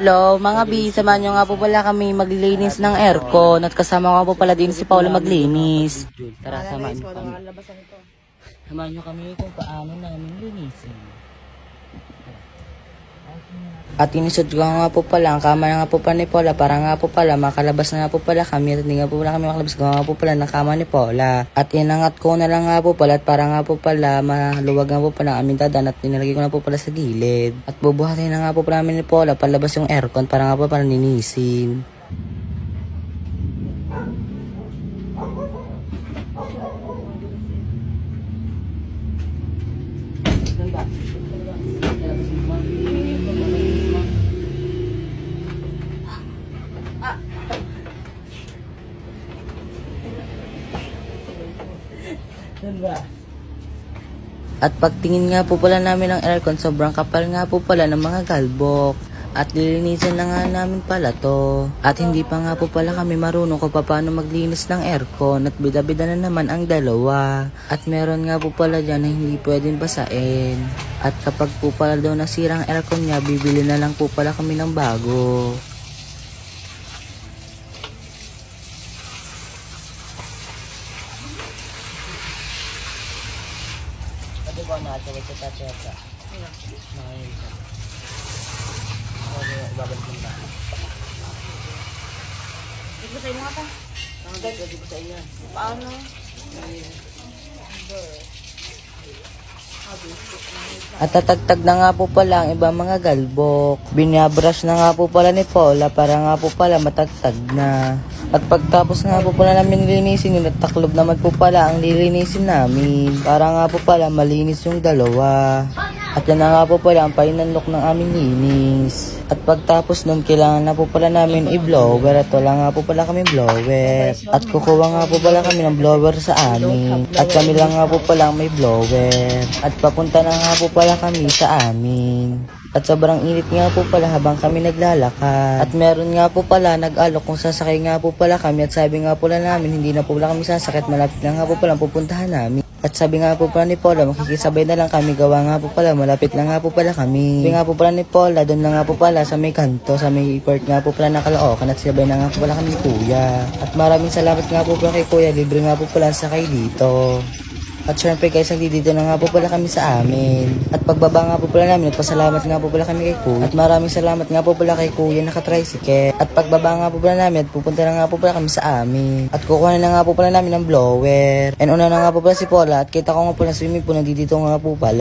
Hello, mga B, samahan nyo nga po pala kami maglilinis ng aircon at kasama nga po pala din si Paolo maglinis. Tara, samahan nyo kami. Samahan nyo kami kung paano namin linisin. At inisod ko nga po pala, ang kama nga po pala ni Paula para nga po pala makalabas na nga po pala kami at hindi nga po pala kami makalabas ko nga po pala ng kama ni Paula. At inangat ko na lang nga po pala at para nga po pala maluwag nga po pala ang aming dadan at inilagay ko na po pala sa gilid. At bubuhatin na nga po pala namin ni Paula palabas yung aircon para nga po pala ninisin. At pagtingin nga po pala namin ng aircon, sobrang kapal nga po pala ng mga galbok. At lilinisin na nga namin pala to. At hindi pa nga po pala kami marunong kung paano maglinis ng aircon at bida-bida na naman ang dalawa. At meron nga po pala dyan na hindi pwedeng basain. At kapag po pala daw nasirang aircon niya, bibili na lang po pala kami ng bago. Pwede ba na ito? Wait sa tatiyata. Ibabalik mo na. Ito sa inyo nga pa. Pwede ko sa iyo. Paano? At tatagtag na nga po pala ang ibang mga galbok. Binabrush na nga po pala ni Paula para nga po pala matagtag na. At pagtapos nga po pala namin linisin yun at taklob naman po pala ang lilinisin namin. Para nga po pala malinis yung dalawa. At yan na nga po pala ang painanlok ng aming linis. At pagtapos nun, kailangan na po pala namin i-blower at wala nga po pala kami blower. At kukuha nga po pala kami ng blower sa amin. At kami lang nga po pala ang may blower. At papunta na nga po pala kami sa amin. At sobrang init nga po pala habang kami naglalakad. At meron nga po pala nag-alok kung sasakay nga po pala kami. At sabi nga po pala namin, hindi na po pala kami sasakit. Malapit na nga po pala ang pupuntahan namin. At sabi nga po pala ni Paula, makikisabay na lang kami. Gawa nga po pala, malapit na nga po pala kami. Sabi nga po pala ni Paula, doon na nga po pala sa may kanto, sa may port nga po pala na Caloocan. At sabay na nga po pala kami ni Kuya. At maraming salamat nga po pala kay Kuya, libre nga po pala ang sakay dito. At syempre guys, dito na nga po pala kami sa amin. At pagbaba nga po pala namin, nagpasalamat nga po pala kami kay Kuya. At maraming salamat nga po pala kay Kuya naka-tricycle. At pagbaba nga po pala namin, at pupunta na nga po pala kami sa amin. At kukuha na nga po pala namin ng blower. And una na nga po pala si Paula, at kita ko nga po na swimming pool, nandito nga po pala.